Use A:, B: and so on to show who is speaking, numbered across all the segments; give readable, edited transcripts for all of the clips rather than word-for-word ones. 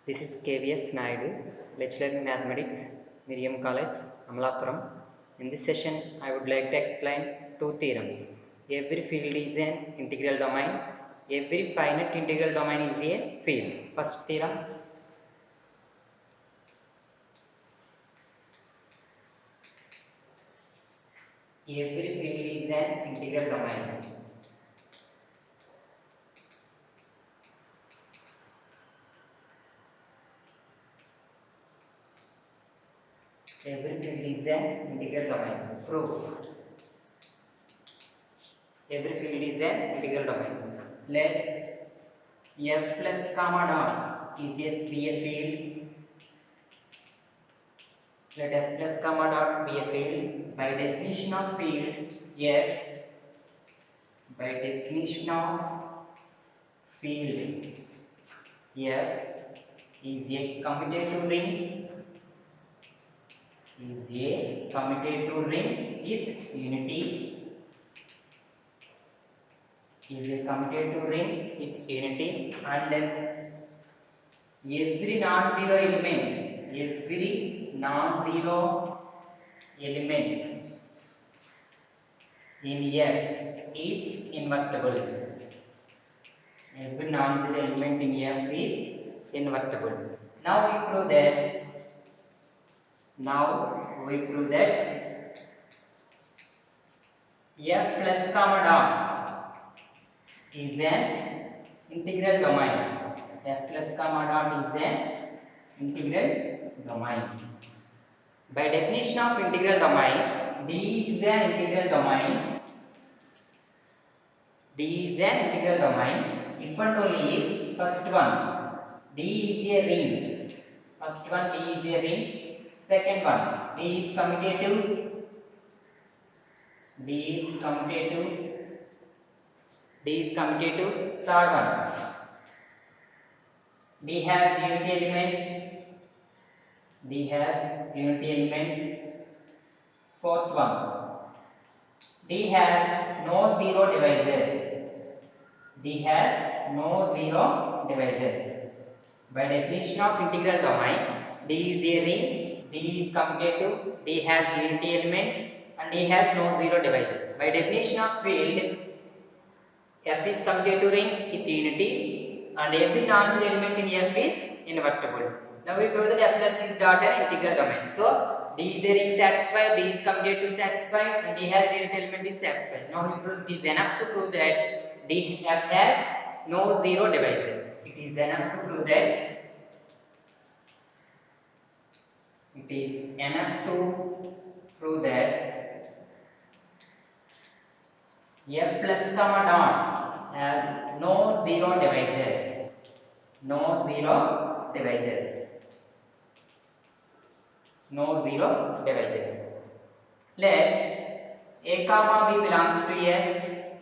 A: This is KVS Naidu, lecturer in mathematics, Miriam College, Amalapuram. In this session, I would like to explain two theorems. Every field is an integral domain. Every finite integral domain is a field. First theorem. Every field is an integral domain. Every field is an integral domain. Proof. Every field is an integral domain. Let F plus comma dot is be a field. Let F plus comma dot be a field. By definition of field, F by definition of field, F is a commutative ring. Is a commutative ring with unity. Is a commutative ring with unity, and every non-zero element in F is invertible. Every non-zero element in F is invertible. Now we prove that F plus comma dot is an integral domain. F plus comma dot is an integral domain. By definition of integral domain, D is an integral domain. D is an integral domain if and only if first one D is a ring. First one D is a ring. Second one D is commutative. D is commutative. D is commutative. Third one D has unity element. D has unity element. Fourth one D has no zero divisors. D has no zero divisors. By definition of integral domain, D is a ring, D is commutative, D has unity element, and D has no zero divisors. By definition of field, F is commutative ring with unity, and every non-zero element in F is invertible. Now we prove that F plus is not an integral domain. So D is a ring satisfied, D is commutative satisfied, and D has unity element is satisfied. Now we prove it is enough to prove that F has no zero divisors. It is enough to prove that it is enough to prove that F plus comma dot has no zero divisors. No zero divisors. No zero divisors. Let A comma B belongs to F.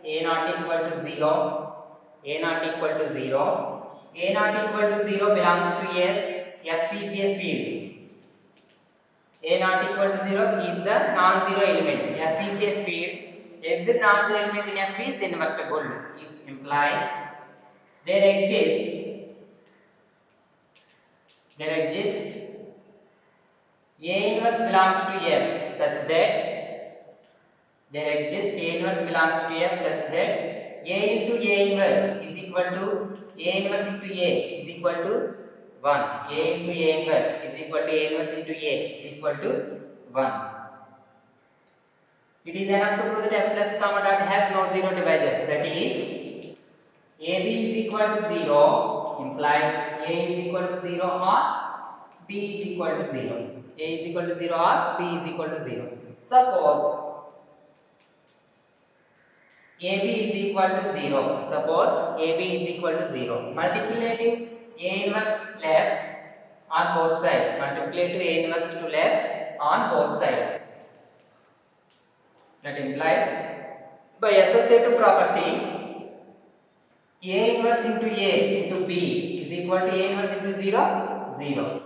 A: A not equal to 0. A not equal to 0. A not equal to 0 belongs to F. F is a field. A not equal to 0 is the non-zero element. F is a field. Every non-zero element in F is invertible. It implies there exists A inverse belongs to F such that there exists A inverse belongs to F such that A into A inverse is equal to A inverse into A is equal to 1. A into A inverse is equal to A inverse into A is equal to 1. It is enough to prove that F plus comma dot has no zero divisors. That is, AB is equal to 0 implies A is equal to 0 or B is equal to 0. A is equal to 0 or B is equal to 0. Suppose AB is equal to 0. Suppose AB is equal to 0. Multiplicative A inverse left on both sides. Multiplicative A inverse to left on both sides. That implies by associative property A inverse into A into B is equal to A inverse into 0, 0.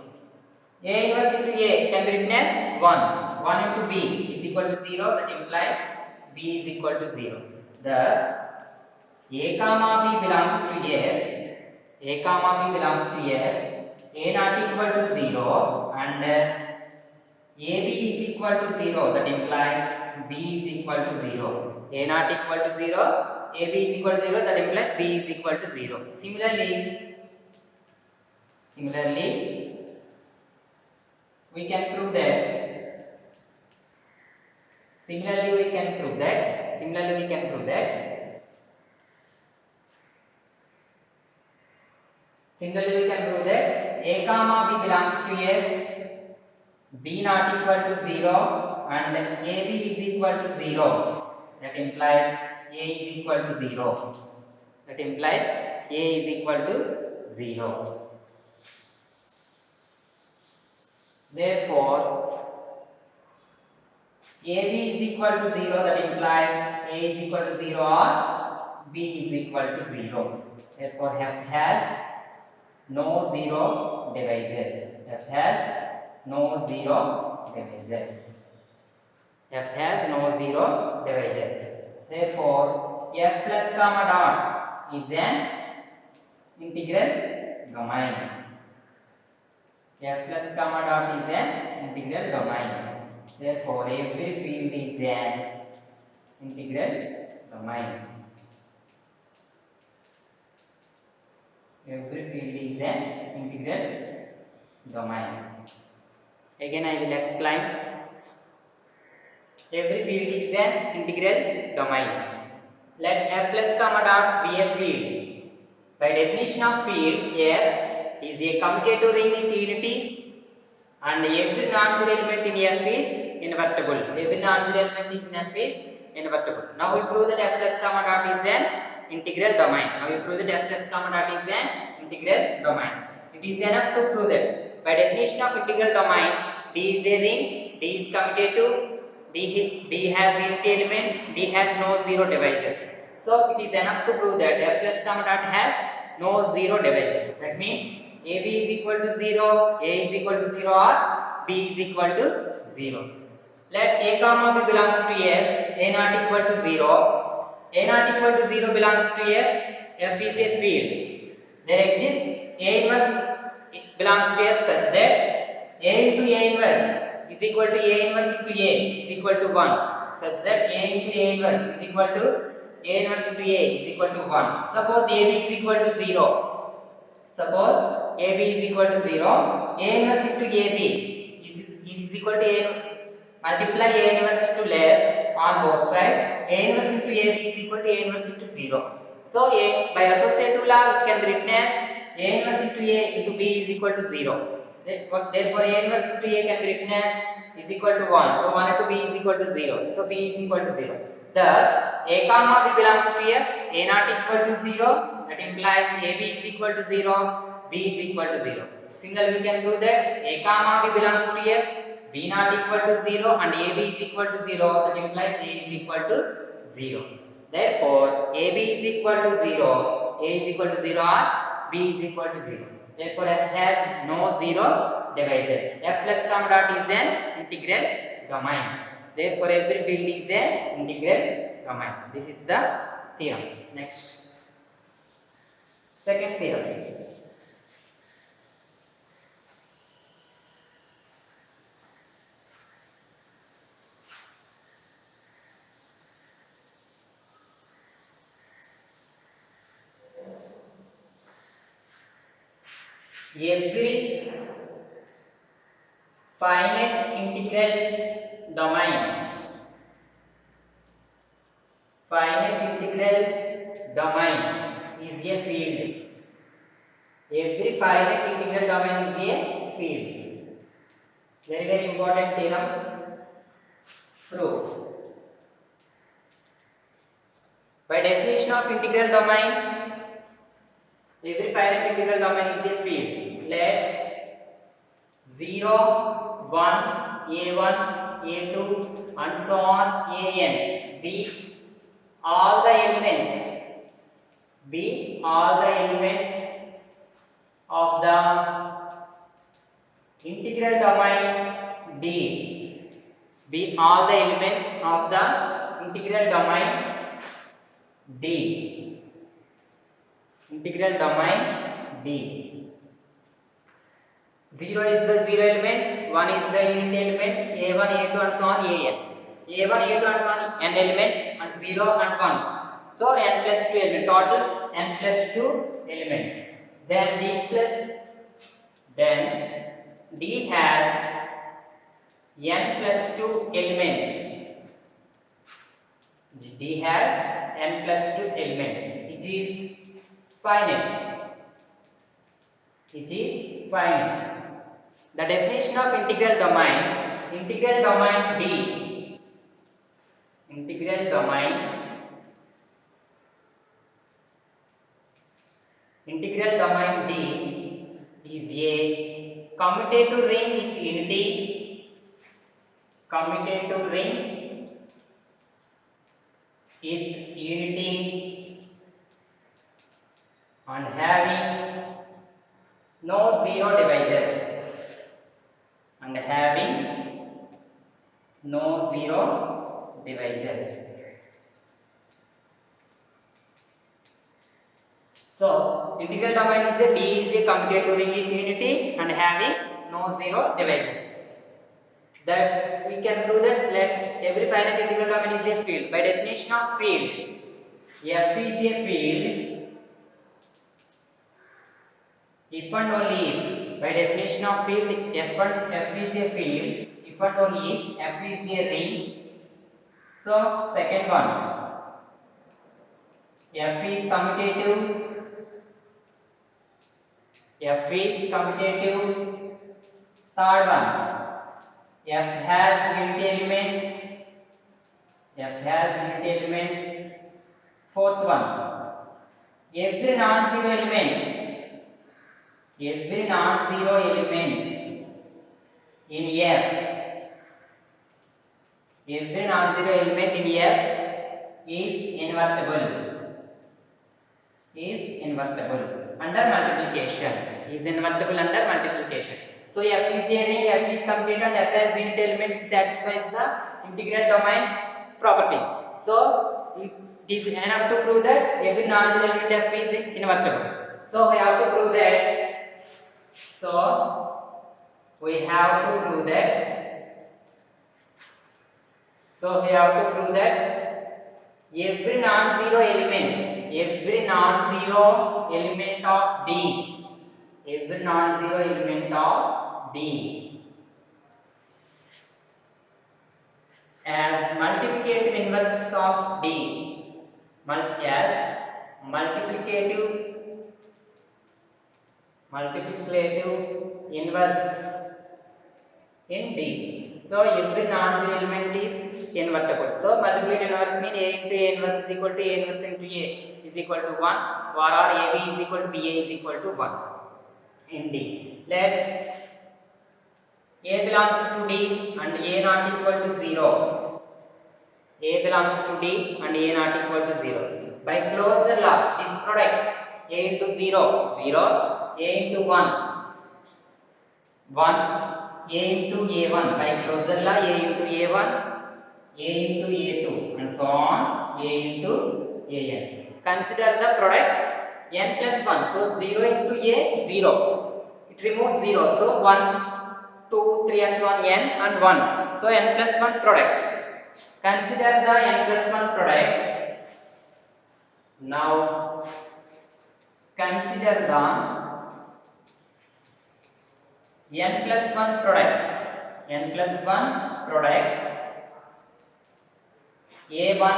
A: A inverse into A can be written as 1. 1 into B is equal to 0. That implies B is equal to 0. Thus, A comma B belongs to F. A comma B belongs to F. A naught equal to 0 and AB is equal to 0, that implies B is equal to 0. A naught equal to 0, AB is equal to 0, that implies B is equal to 0. Similarly, we can prove that. Similarly, we can prove that. Similarly, we can prove that. Similarly, we can prove that A comma B belongs to A, B not equal to 0 and AB is equal to 0. That implies A is equal to 0. That implies A is equal to 0. Therefore, AB is equal to 0. That implies A is equal to 0 or B is equal to 0. Therefore, F has no zero divisors. F has no zero divisors. F has no zero divisors. Therefore, F plus comma dot is an integral domain. F plus comma dot is an integral domain. Therefore, every field is an integral domain. Every field is an integral domain. Again, I will explain. Every field is an integral domain. Let F plus comma dot be a field. By definition of field, F is a commutative ring in unity and every non-zero element in F is invertible. Every non-zero element is in F is invertible. Now we prove that F plus comma dot is an integral domain. Now we prove that F plus comma dot is an integral domain. It is enough to prove that by definition of integral domain, D is a ring, D is commutative, D has unity element, D has no zero divisors. So it is enough to prove that F plus comma dot has no zero divisors. That means AB is equal to 0, A is equal to 0 or B is equal to 0. Let A comma B belongs to F, A not equal to 0. A not equal to 0 belongs to F, F is a field. There exists A inverse belongs to F such that A into A inverse is equal to A inverse into A is equal to 1, such that A into A inverse is equal to A inverse into A is equal to 1. Suppose AB is equal to 0. Suppose AB is equal to 0. A inverse into AB is equal to A. Multiply A inverse to left on both sides. A inverse into AB is equal to A inverse into 0. So by associative law, it can be written as A inverse into A into B is equal to 0. Therefore, A inverse into A can be written as is equal to 1. So 1 into B is equal to 0. So B is equal to 0. Thus, A comma B belongs to F. A not equal to 0. That implies AB is equal to 0. B is equal to 0. Similarly, we can prove that A comma B belongs to F. B not equal to 0 and AB is equal to 0. That implies A is equal to 0. Therefore, AB is equal to 0. A is equal to 0 or B is equal to 0. Therefore, F has no zero divisors. F plus comma dot is an integral domain. Therefore, every field is an integral domain. This is the theorem. Next, second theorem. Every finite integral domain is a field. Every finite integral domain is a field. Very, very important theorem. Proof. By definition of integral domain, every finite integral domain is a field. Let 0, 1, A1, A2 and so on An be all the elements of the integral domain D. Be all the elements of the integral domain D. Integral domain D. 0 is the 0 element, 1 is the unit element, A1, A2 and so on, AN. A1, A2 and so on, n elements and 0 and 1. So n plus 2 elements, total n plus 2 elements. Then D has n plus 2 elements. D has n plus 2 elements, which is finite. Which is finite. The definition of integral domain D, integral domain, integral domain D is a commutative ring with unity, commutative ring with unity and having no zero divisors, and having no zero divisors. So, integral domain is a D is a commutative ring with unity and having no zero divisors. That we can prove that let every finite integral domain is a field. By definition of field, F is a field if and only if. By definition of field, F is a field if and only if F is a ring. So, second one, F is commutative. F is commutative. Third one, F has unity element. F has unity element. Fourth one, every non-zero element, every non-zero element in F, every non-zero element in F is invertible under multiplication. Is invertible under multiplication. So F is a ring, F is complete, and F has unit element. It satisfies the integral domain properties. So it is enough to prove that every non-zero element F is invertible. So we have to prove that. So we have to prove that. So we have to prove that every non-zero element of D, every non-zero element of D as multiplicative inverse of D, as multiplicative inverse in D. So every non-zero element is invertible. So multiplicative inverse means A into A inverse is equal to A inverse into A is equal to 1, or AB is equal to BA is equal to 1 in D. Let A belongs to D and A not equal to 0. A belongs to D and A not equal to 0. By closure law, this products A into 0, 0, A into 1, 1, A into A1. By closure law, A into A1, A into A2 and so on, A into AN. Consider the products n plus 1. So 0 into A, 0. It removes 0. So 1, 2, 3 and so on, n and 1. So n plus 1 products. Consider the n plus 1 products. Now consider the n plus 1 products. N plus 1 products A1,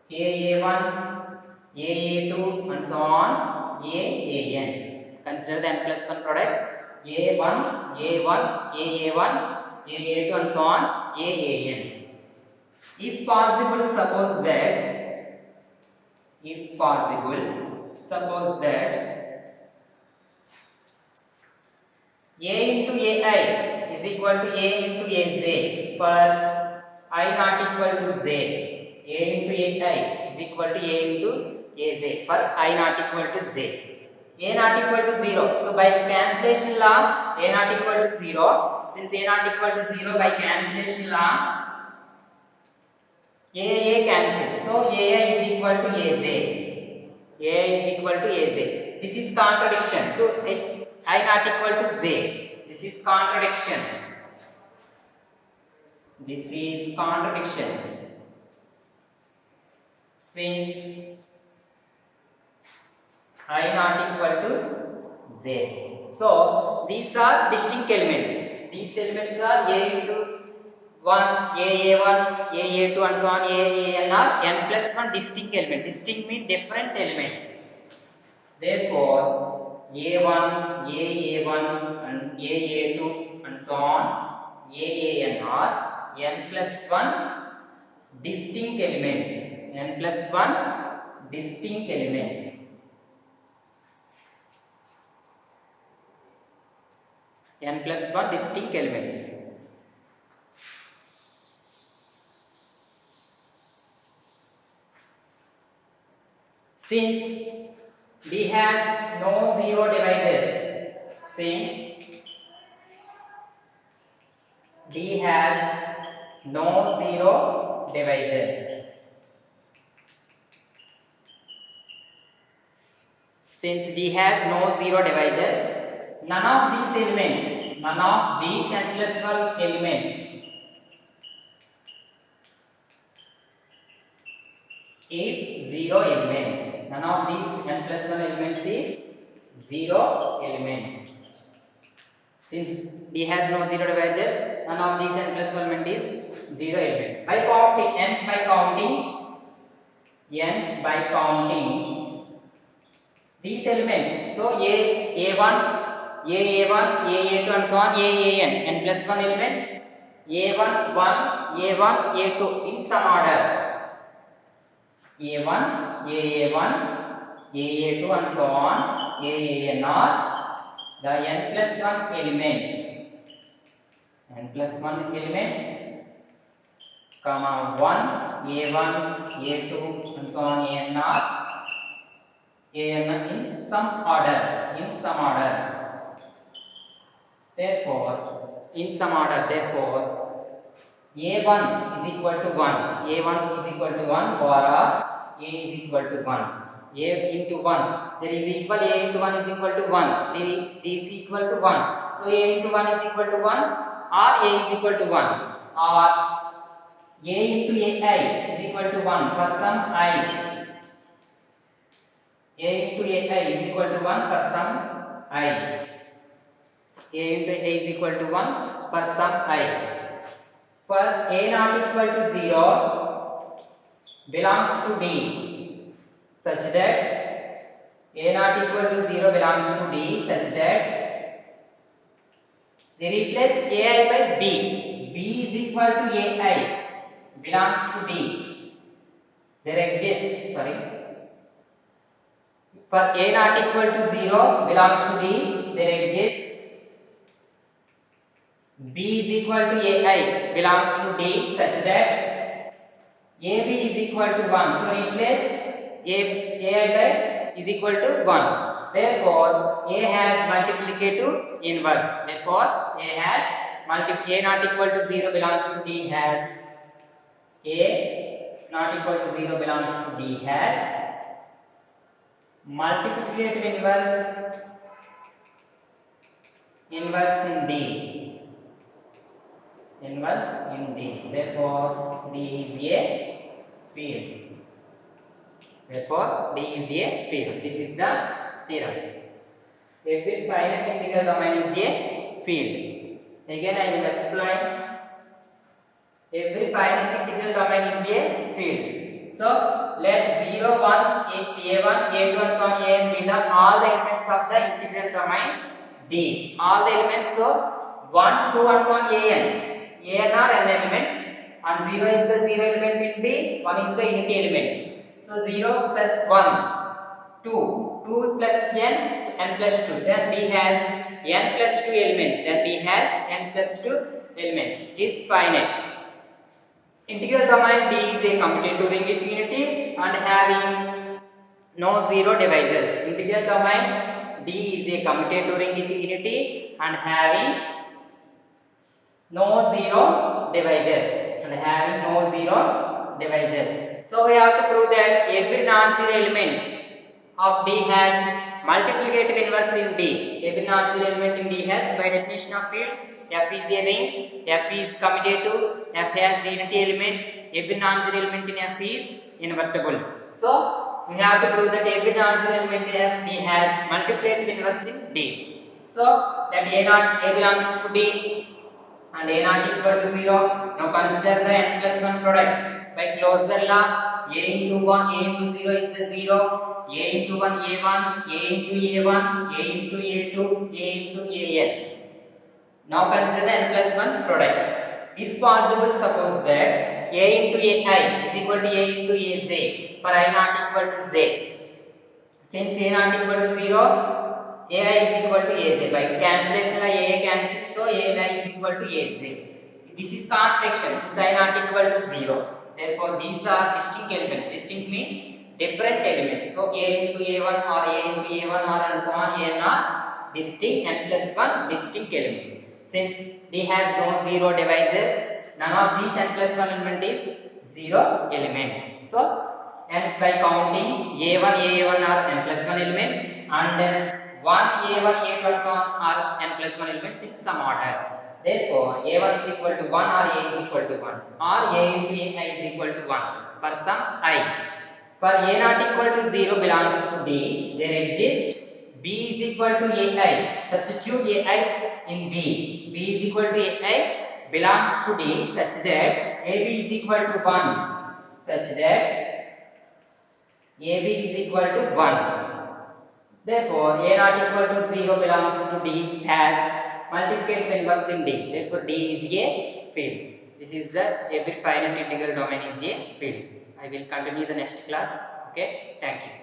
A: AA1, AA2 and so on, AAN. Consider the n plus 1 product A1, A1, AA1, AA2 and so on, AAN. If possible, suppose that A into AI is equal to A into AZ for I not equal to Z. A into AI is equal to A into AZ for I not equal to Z. A not equal to 0. So by cancellation law, A not equal to 0. Since A not equal to 0, by cancellation law, AA cancels. So AI is equal to AZ. AI is equal to AZ. This is contradiction to I not equal to z. This is contradiction. This is contradiction. Since I not equal to z. So these are distinct elements. These elements are a into 1, a1, a2 and so on, a n are n plus 1 distinct element. Distinct means different elements. Therefore, a1, a1 and a2 and so on, a n are n plus 1 distinct elements. N plus 1 distinct elements. N plus 1 distinct elements. Since D has no zero divisors, since D has no zero divisors, since D has no zero divisors, none of these elements, none of these n plus 1 elements is zero element. None of these n plus 1 elements is zero element. Since D has no zero divisors, none of these n plus 1 element is zero element. By counting, n's by counting these elements. So A1, A1, A2 and so on, n plus 1 elements, A1, 1, A1, A2 in some order. A1, A1, A2 and so on, n are the n plus 1 elements. N plus 1 elements, comma 1, A1, A2 and so on, n are in some order, therefore in some order, therefore a1 is equal to 1, a1 is equal to 1 or a is equal to 1, a into 1, there is equal, a into 1 is equal to 1, this is equal to 1, so a into 1 is equal to 1 or a is equal to 1 or a into ai is equal to 1 for some I, a into ai is equal to 1 for some I, a into a is equal to 1 for some I. For a not equal to 0 belongs to D such that a not equal to 0 belongs to D such that they replace ai by b. B is equal to ai belongs to D. There exists, for a not equal to 0 belongs to D, there exists b is equal to ai belongs to D such that AB is equal to 1. So replace AI by is equal to 1. Therefore, A has multiplicative inverse. Therefore, A has A not equal to 0 belongs to D has A not equal to 0 belongs to D has multiplicative inverse in D. Inverse in D. Therefore, D is a field. Therefore, D is a field. This is the theorem. Every finite integral domain is a field. Again, I will explain. Every finite integral domain is a field. So, let 0, 1, A1, A2 and so on, an be the all the elements of the integral domain D. All the elements, so 1, 2 and so on, an. An are n elements and 0 is the 0 element in D, 1 is the unity element. So 0 plus 1, 2, 2 plus n, so n plus 2. Then D has n plus 2 elements. Then D has n plus 2 elements, which is finite. Integral domain D is a commutative ring with unity and having no zero divisors. Integral domain D is a commutative ring with unity and having no zero divisors. So we have to prove that every non-zero element of D has multiplicative inverse in D. Every non-zero element in D has, by definition of field, F is a ring, F is commutative, F has unity element, every non-zero element in F is invertible. So, we have to prove that every non-zero element in F D has multiplicative inverse in D. So, that A belongs to D and A not equal to 0. Now consider the n plus 1 products. By closure law, A into 1, A into 0 is the 0, A into 1, A1, A into A1, A into A2, A into AN. Now consider the n plus 1 products. If possible, suppose that A into AI is equal to A into AZ for I not equal to Z. Since A not equal to 0, AI is equal to AZ. By cancellation, AI cancels, so AI is equal to AZ. This is contradiction since I not equal to 0. Therefore, these are distinct elements. Distinct means different elements. So, A into A1 or A into A1 or and so on, AN are distinct and plus 1 distinct elements. Since D has no 0 divisors, none of these n plus 1 element is 0 element. So, hence by counting A1, A1 are n plus 1 elements and 1, A1, A2 and so on are n plus 1 elements in some order. Therefore, A1 is equal to 1 or A is equal to 1 or A into AI is equal to 1 for some I. For A not equal to 0 belongs to D, there exists B is equal to AI. Substitute AI in B. B is equal to AI belongs to D such that AB is equal to 1 such that AB is equal to 1. Therefore, A not equal to 0 belongs to D as multiplicative inverse in D. Therefore, D is a field. This is the every finite integral domain is a field. I will continue the next class. Okay, thank you.